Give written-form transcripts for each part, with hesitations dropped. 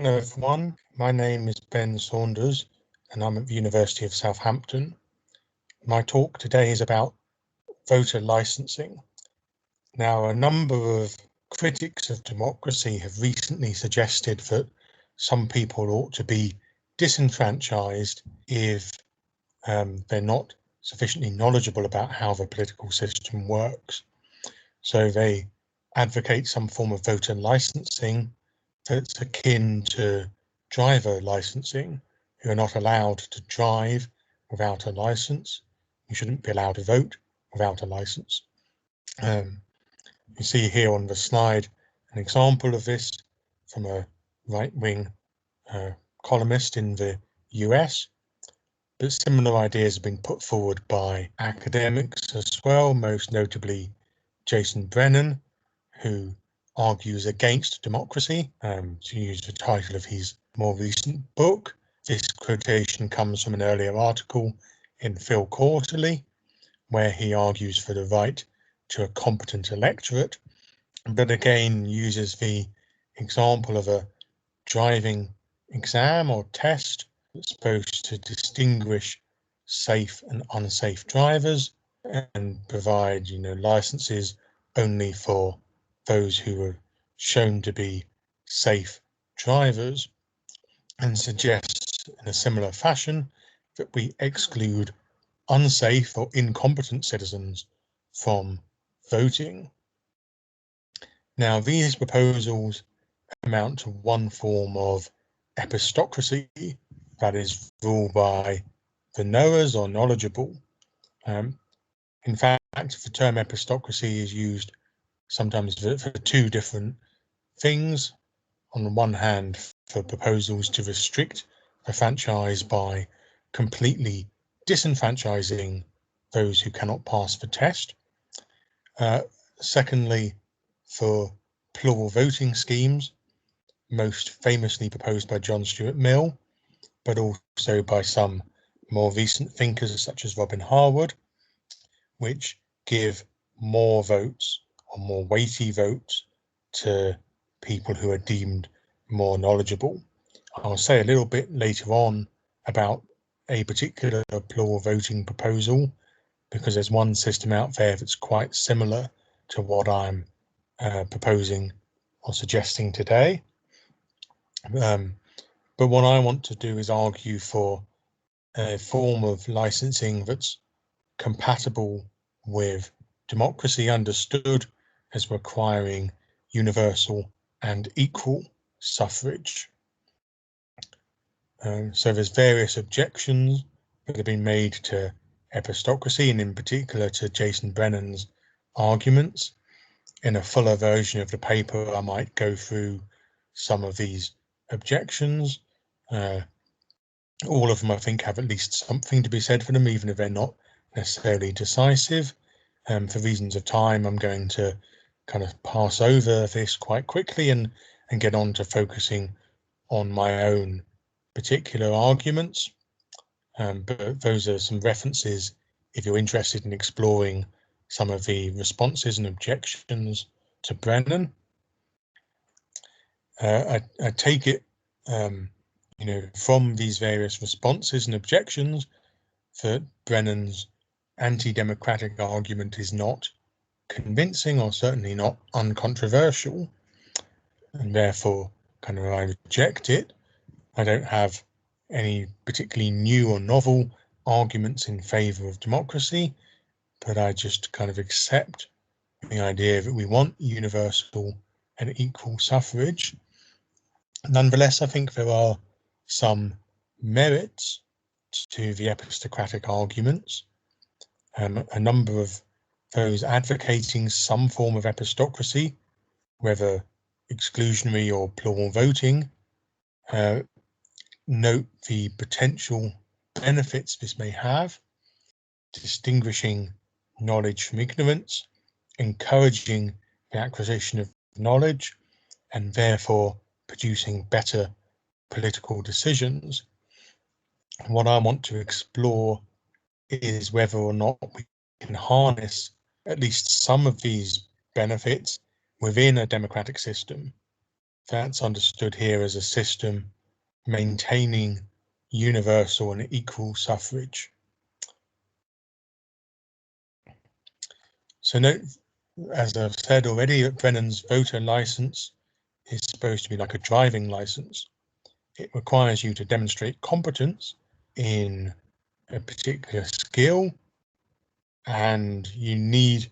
Hello everyone, my name is Ben Saunders and I'm at the University of Southampton. My talk today is about voter licensing. Now, a number of critics of democracy have recently suggested that some people ought to be disenfranchised if they're not sufficiently knowledgeable about how the political system works. So they advocate some form of voter licensing that's akin to driver licensing. You're not allowed to drive without a license. You shouldn't be allowed to vote without a license. You see here on the slide an example of this from a right-wing columnist in the US, but similar ideas have been put forward by academics as well, most notably Jason Brennan, who argues against democracy, to use the title of his more recent book. This quotation comes from an earlier article in Phil Quarterly, where he argues for the right to a competent electorate, but again uses the example of a driving exam or test that's supposed to distinguish safe and unsafe drivers and provide, licenses only for those who are shown to be safe drivers, and suggests in a similar fashion that we exclude unsafe or incompetent citizens from voting. Now, these proposals amount to one form of epistocracy, that is, rule by the knowers or knowledgeable. In fact, the term epistocracy is used sometimes for two different things. On the one hand, for proposals to restrict the franchise by completely disenfranchising those who cannot pass the test. Secondly, for plural voting schemes, most famously proposed by John Stuart Mill, but also by some more recent thinkers such as Robin Harwood, which give more votes or more weighty votes to people who are deemed more knowledgeable. I'll say a little bit later on about a particular plural voting proposal, because there's one system out there that's quite similar to what I'm proposing or suggesting today. But what I want to do is argue for a form of licensing that's compatible with democracy, understood as requiring universal and equal suffrage. So there's various objections that have been made to epistocracy, and in particular to Jason Brennan's arguments. In a fuller version of the paper, I might go through some of these objections. All of them, I think, have at least something to be said for them, even if they're not necessarily decisive. For reasons of time, I'm going to kind of pass over this quite quickly and get on to focusing on my own particular arguments. But those are some references if you're interested in exploring some of the responses and objections to Brennan. I take it, from these various responses and objections that Brennan's anti-democratic argument is not convincing, or certainly not uncontroversial, and therefore kind of I reject it. I don't have any particularly new or novel arguments in favour of democracy, but I just kind of accept the idea that we want universal and equal suffrage. Nonetheless, I think there are some merits to the epistocratic arguments. A number of those advocating some form of epistocracy, whether exclusionary or plural voting, note the potential benefits this may have, distinguishing knowledge from ignorance, encouraging the acquisition of knowledge, and therefore producing better political decisions. What I want to explore is whether or not we can harness at least some of these benefits within a democratic system. That's understood here as a system maintaining universal and equal suffrage. So note, as I've said already, that Brennan's voter license is supposed to be like a driving license. It requires you to demonstrate competence in a particular skill, and you need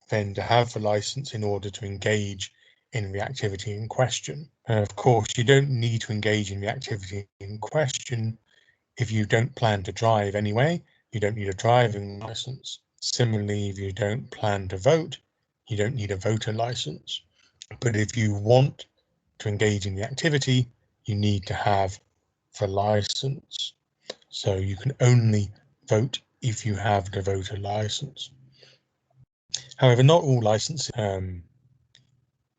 then to have the license in order to engage in the activity in question. And of course, you don't need to engage in the activity in question if you don't plan to drive anyway. You don't need a driving license. Similarly, if you don't plan to vote, you don't need a voter license. But if you want to engage in the activity, you need to have the license. So you can only vote if you have the voter license. However, not all licenses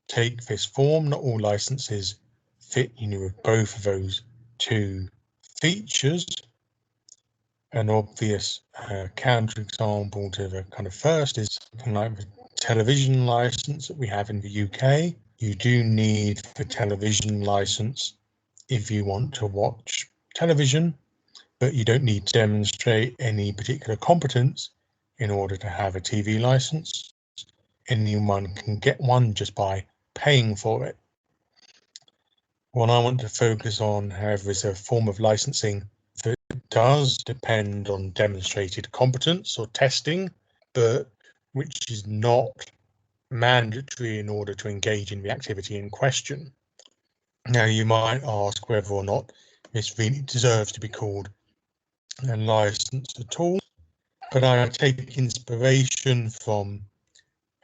take this form. Not all licenses fit with both of those two features. An obvious counterexample to the kind of first is something like the television license that we have in the UK. You do need the television license if you want to watch television, but you don't need to demonstrate any particular competence in order to have a TV license. Anyone can get one just by paying for it. What I want to focus on, however, is a form of licensing that does depend on demonstrated competence or testing, but which is not mandatory in order to engage in the activity in question. Now, you might ask whether or not this really deserves to be called a license at all, but I take inspiration from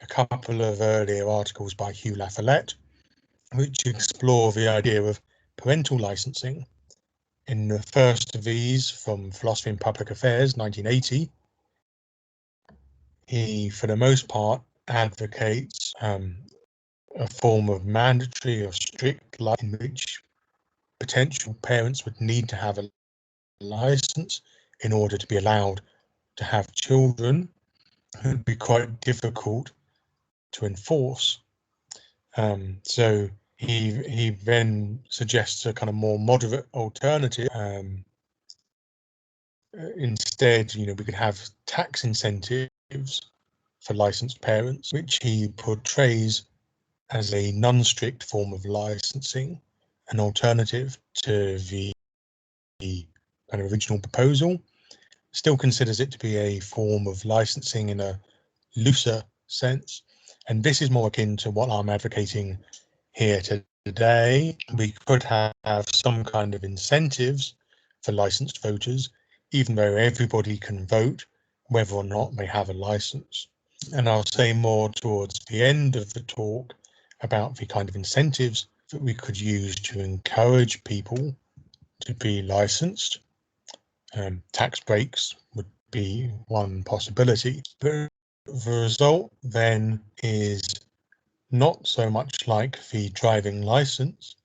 a couple of earlier articles by Hugh LaFollette, which explore the idea of parental licensing. In the first of these, from Philosophy and Public Affairs, 1980, he, for the most part, advocates a form of mandatory or strict license in which potential parents would need to have a license in order to be allowed to have children. It would be quite difficult to enforce. So he then suggests a kind of more moderate alternative. Instead, we could have tax incentives for licensed parents, which he portrays as a non-strict form of licensing, an alternative to the kind of original proposal. Still considers it to be a form of licensing in a looser sense, and this is more akin to what I'm advocating here today. We could have some kind of incentives for licensed voters, even though everybody can vote whether or not they have a license. And I'll say more towards the end of the talk about the kind of incentives that we could use to encourage people to be licensed. Tax breaks would be one possibility, but the result then is not so much like the driving license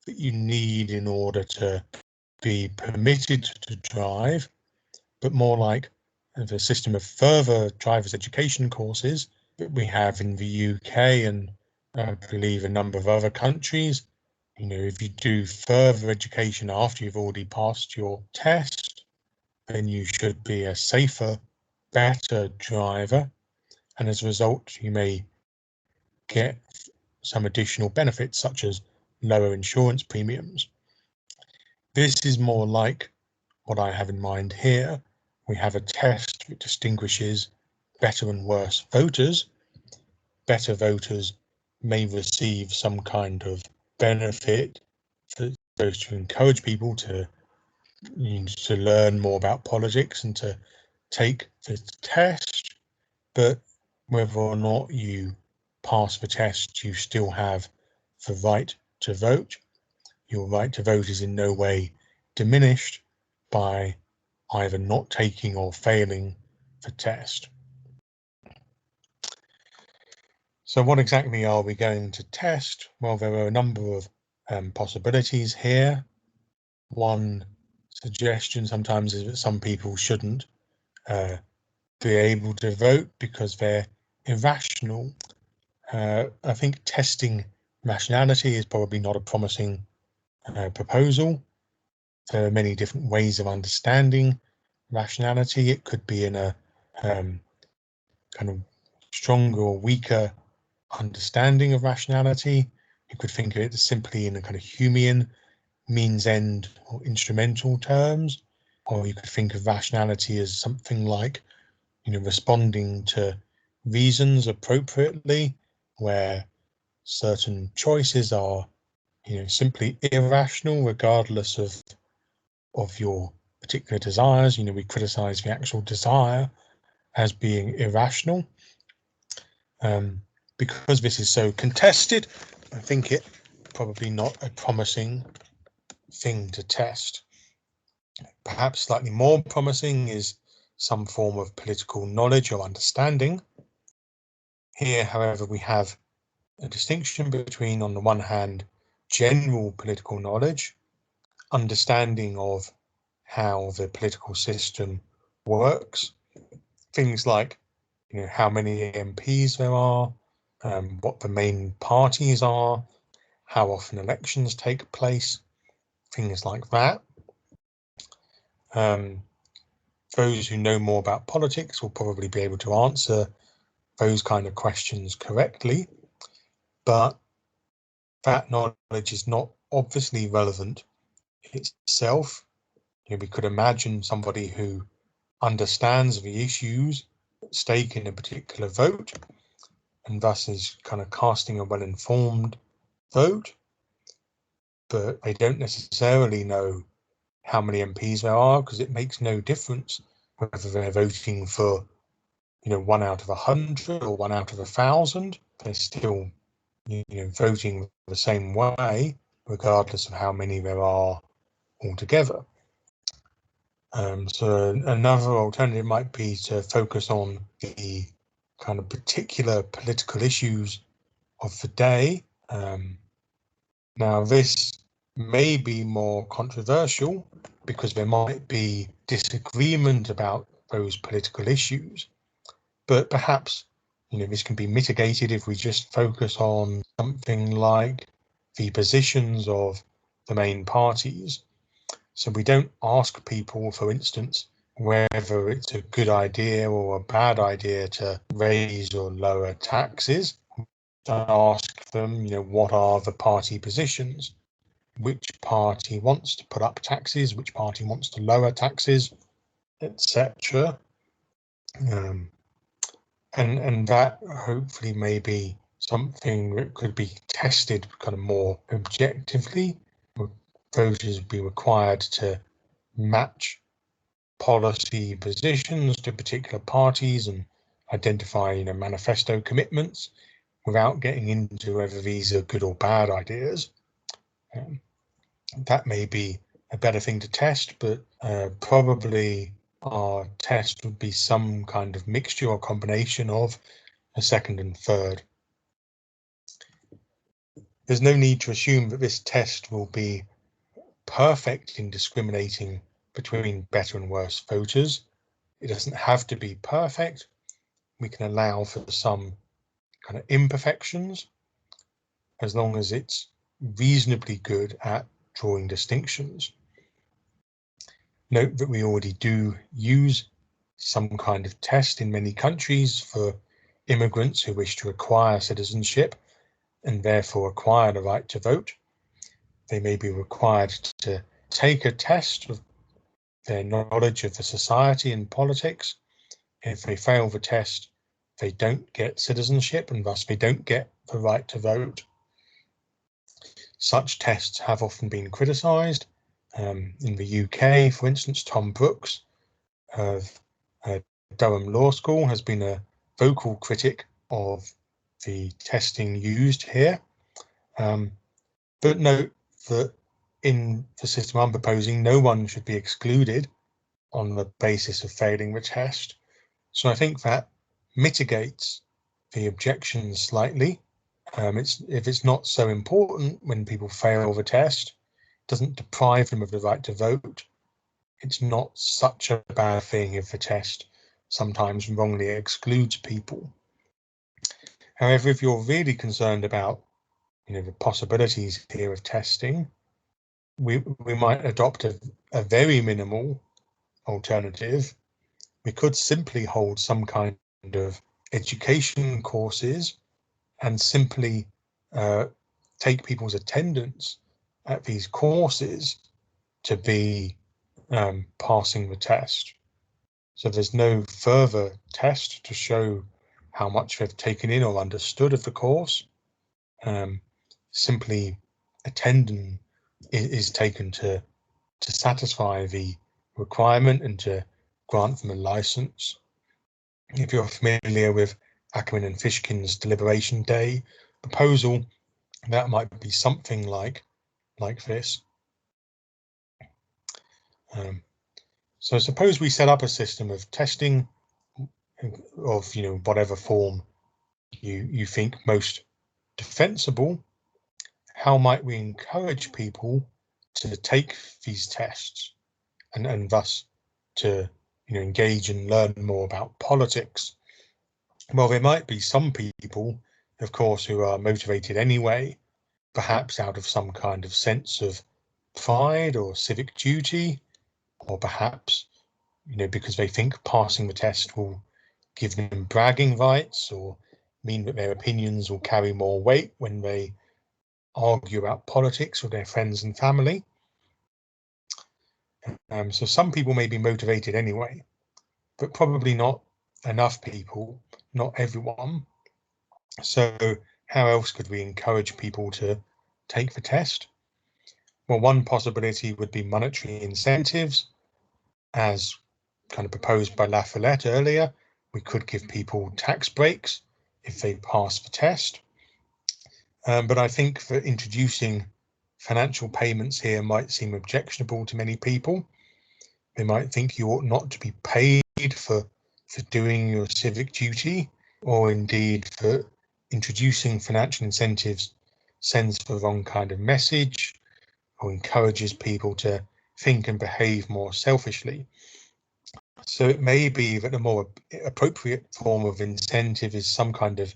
that you need in order to be permitted to drive, but more like the system of further driver's education courses that we have in the UK and I believe a number of other countries. If you do further education after you've already passed your test, then you should be a safer, better driver, and as a result you may get some additional benefits such as lower insurance premiums. This is more like what I have in mind here. We have a test that distinguishes better and worse voters. Better voters may receive some kind of benefit that goes to encourage people to learn more about politics and to take the test, but whether or not you pass the test, you still have the right to vote. Your right to vote is in no way diminished by either not taking or failing the test. So what exactly are we going to test? Well, there are a number of possibilities here. One suggestion sometimes is that some people shouldn't be able to vote because they're irrational. I think testing rationality is probably not a promising proposal. There are many different ways of understanding rationality. It could be in a kind of stronger or weaker understanding of rationality. You could think of it as simply in a kind of Humean means end or instrumental terms, or you could think of rationality as something like, responding to reasons appropriately, where certain choices are, simply irrational regardless of your particular desires. We criticize the actual desire as being irrational. Because this is so contested, I think it probably not a promising thing to test. Perhaps slightly more promising is some form of political knowledge or understanding. Here, however, we have a distinction between, on the one hand, general political knowledge, understanding of how the political system works, things like how many MPs there are, what the main parties are, how often elections take place, things like that. Those who know more about politics will probably be able to answer those kind of questions correctly, but that knowledge is not obviously relevant itself. We could imagine somebody who understands the issues at stake in a particular vote and thus is kind of casting a well-informed vote, but they don't necessarily know how many MPs there are, because it makes no difference whether they're voting for 1 out of 100 or 1 out of 1,000. They're still voting the same way regardless of how many there are altogether. So another alternative might be to focus on the kind of particular political issues of the day. Now this may be more controversial because there might be disagreement about those political issues, but perhaps this can be mitigated if we just focus on something like the positions of the main parties. So we don't ask people, for instance, whether it's a good idea or a bad idea to raise or lower taxes. Don't ask them, what are the party positions? Which party wants to put up taxes? Which party wants to lower taxes, etc. And that hopefully may be something that could be tested kind of more objectively. Voters would be required to match policy positions to particular parties and identify, manifesto commitments without getting into whether these are good or bad ideas. That may be a better thing to test, but probably our test would be some kind of mixture or combination of a second and third. There's no need to assume that this test will be perfect in discriminating between better and worse voters. It doesn't have to be perfect. We can allow for some kind of imperfections as long as it's reasonably good at drawing distinctions. Note that we already do use some kind of test in many countries for immigrants who wish to acquire citizenship and therefore acquire the right to vote. They may be required to take a test of their knowledge of the society and politics. If they fail the test, they don't get citizenship and thus they don't get the right to vote. Such tests have often been criticised. In the UK, for instance, Tom Brooks of Durham Law School has been a vocal critic of the testing used here. But note that in the system I'm proposing, no one should be excluded on the basis of failing the test. So I think that mitigates the objections slightly. If it's not so important when people fail the test, it doesn't deprive them of the right to vote. It's not such a bad thing if the test sometimes wrongly excludes people. However, if you're really concerned about the possibilities here of testing, we might adopt a very minimal alternative. We could simply hold some kind of education courses and simply take people's attendance at these courses to be passing the test. So there's no further test to show how much they've taken in or understood of the course. Simply attending is taken to satisfy the requirement and to grant them a license. If you're familiar with Ackerman and Fishkin's Deliberation Day proposal, that might be something like this. So suppose we set up a system of testing of whatever form you think most defensible. How might we encourage people to take these tests and thus to engage and learn more about politics? Well, there might be some people, of course, who are motivated anyway, perhaps out of some kind of sense of pride or civic duty, or perhaps because they think passing the test will give them bragging rights or mean that their opinions will carry more weight when they argue about politics with their friends and family. So some people may be motivated anyway, but probably not enough people, not everyone. So how else could we encourage people to take the test? Well, one possibility would be monetary incentives, as kind of proposed by La Follette earlier. We could give people tax breaks if they pass the test. But I think that introducing financial payments here might seem objectionable to many people. They might think you ought not to be paid for doing your civic duty, or indeed for introducing financial incentives sends the wrong kind of message or encourages people to think and behave more selfishly. So it may be that a more appropriate form of incentive is some kind of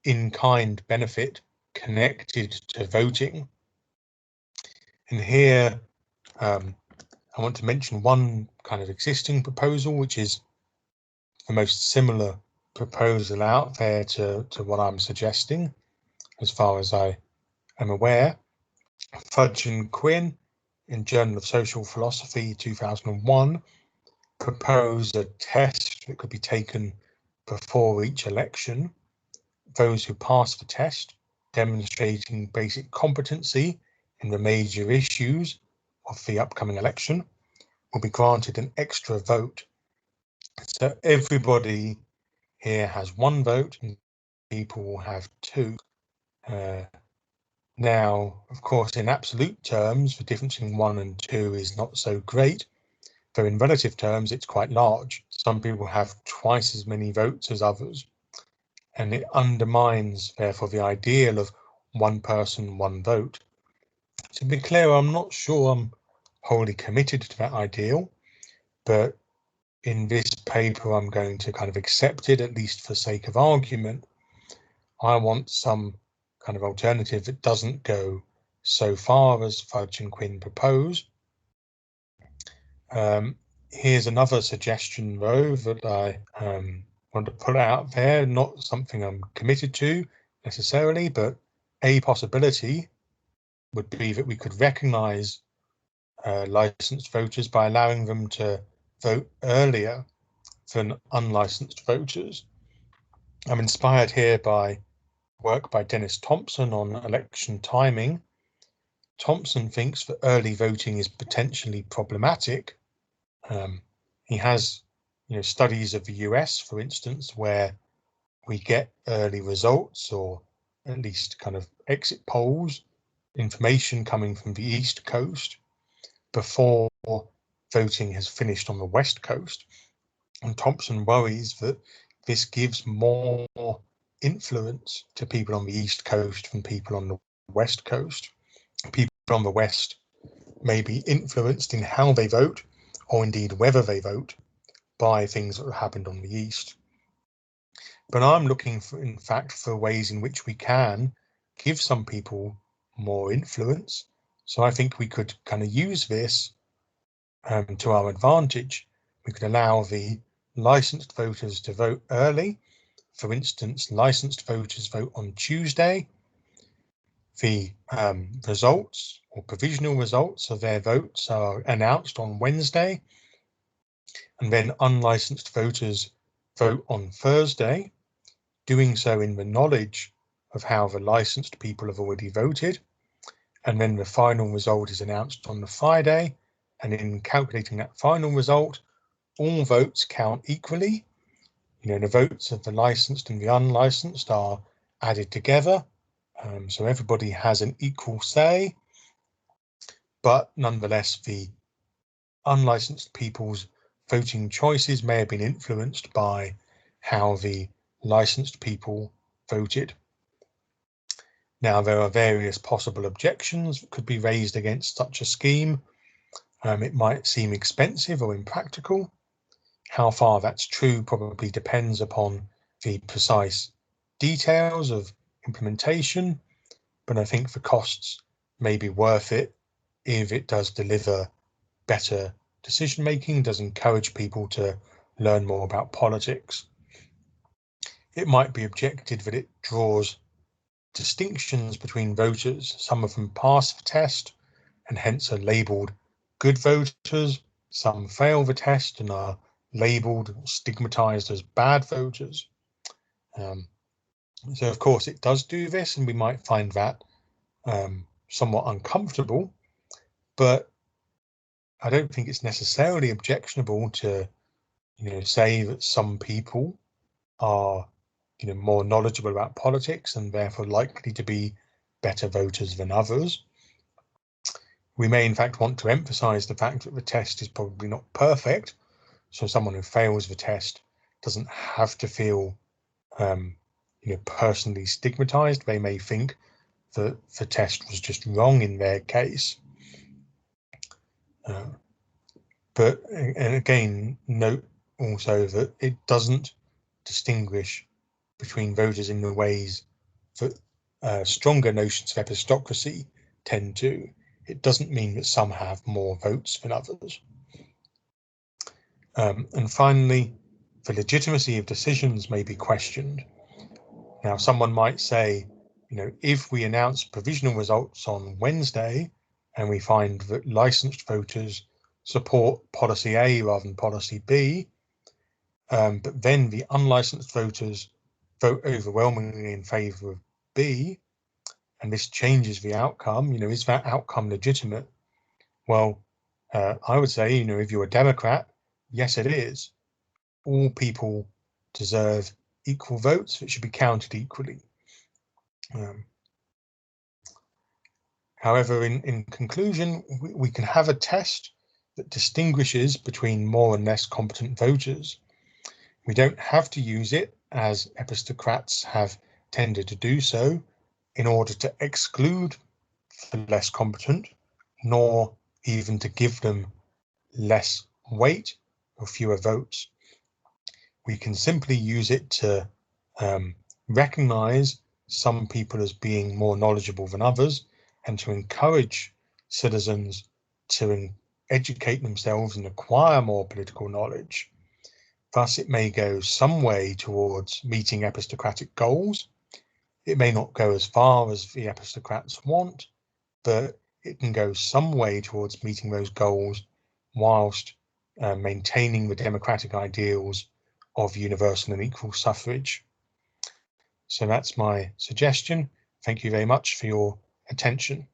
in-kind benefit connected to voting. And here I want to mention one kind of existing proposal, which is the most similar proposal out there to what I'm suggesting, as far as I am aware. Fudge and Quinn in Journal of Social Philosophy 2001 proposed a test that could be taken before each election. Those who pass the test, demonstrating basic competency in the major issues of the upcoming election, will be granted an extra vote. So everybody here has one vote and people will have two. Now, of course, in absolute terms, the difference in 1 and 2 is not so great, though in relative terms, it's quite large. Some people have twice as many votes as others, and it undermines, therefore, the ideal of one person, one vote. To be clear, I'm not sure I'm wholly committed to that ideal, but in this paper, I'm going to kind of accept it, at least for sake of argument. I want some kind of alternative that doesn't go so far as Fudge and Quinn propose. Here's another suggestion, though, that I want to put out there, not something I'm committed to necessarily, but a possibility would be that we could recognise licensed voters by allowing them to vote earlier than unlicensed voters. I'm inspired here by work by Dennis Thompson on election timing. Thompson thinks that early voting is potentially problematic. He has, studies of the US, for instance, where we get early results, or at least kind of exit polls, information coming from the East Coast before voting has finished on the West Coast. And Thompson worries that this gives more influence to people on the East Coast than people on the West Coast. People on the West may be influenced in how they vote, or indeed whether they vote, by things that have happened on the East. But I'm looking for, in fact, for ways in which we can give some people more influence. So I think we could kind of use this to our advantage. We could allow the licensed voters to vote early. For instance, licensed voters vote on Tuesday. The results or provisional results of their votes are announced on Wednesday, and then unlicensed voters vote on Thursday, doing so in the knowledge of how the licensed people have already voted. And then the final result is announced on the Friday, and in calculating that final result, all votes count equally. The votes of the licensed and the unlicensed are added together, so everybody has an equal say, but nonetheless the unlicensed people's voting choices may have been influenced by how the licensed people voted. Now, there are various possible objections that could be raised against such a scheme. It might seem expensive or impractical. How far that's true probably depends upon the precise details of implementation, but I think the costs may be worth it if it does deliver better decision making, does encourage people to learn more about politics. It might be objected that it draws distinctions between voters. Some of them pass the test and hence are labelled good voters. Some fail the test and are labelled, stigmatized as bad voters. So of course it does do this, and we might find that somewhat uncomfortable, but I don't think it's necessarily objectionable to, say that some people are, more knowledgeable about politics and therefore likely to be better voters than others. We may in fact want to emphasize the fact that the test is probably not perfect. So someone who fails the test doesn't have to feel, personally stigmatized. They may think that the test was just wrong in their case. And again, note also that it doesn't distinguish between voters in the ways that stronger notions of epistocracy tend to. It doesn't mean that some have more votes than others. And finally, the legitimacy of decisions may be questioned. Now, someone might say, if we announce provisional results on Wednesday and we find that licensed voters support policy A rather than policy B, but then the unlicensed voters vote overwhelmingly in favour of B, and this changes the outcome, is that outcome legitimate? Well, I would say, if you're a Democrat, yes, it is. All people deserve equal votes that should be counted equally. However, in conclusion, we can have a test that distinguishes between more and less competent voters. We don't have to use it, as epistocrats have tended to do so, in order to exclude the less competent, nor even to give them less weight or fewer votes. We can simply use it to recognize some people as being more knowledgeable than others, and to encourage citizens to educate themselves and acquire more political knowledge. Thus, it may go some way towards meeting epistocratic goals. It may not go as far as the epistocrats want, but it can go some way towards meeting those goals whilst maintaining the democratic ideals of universal and equal suffrage. So that's my suggestion. Thank you very much for your attention.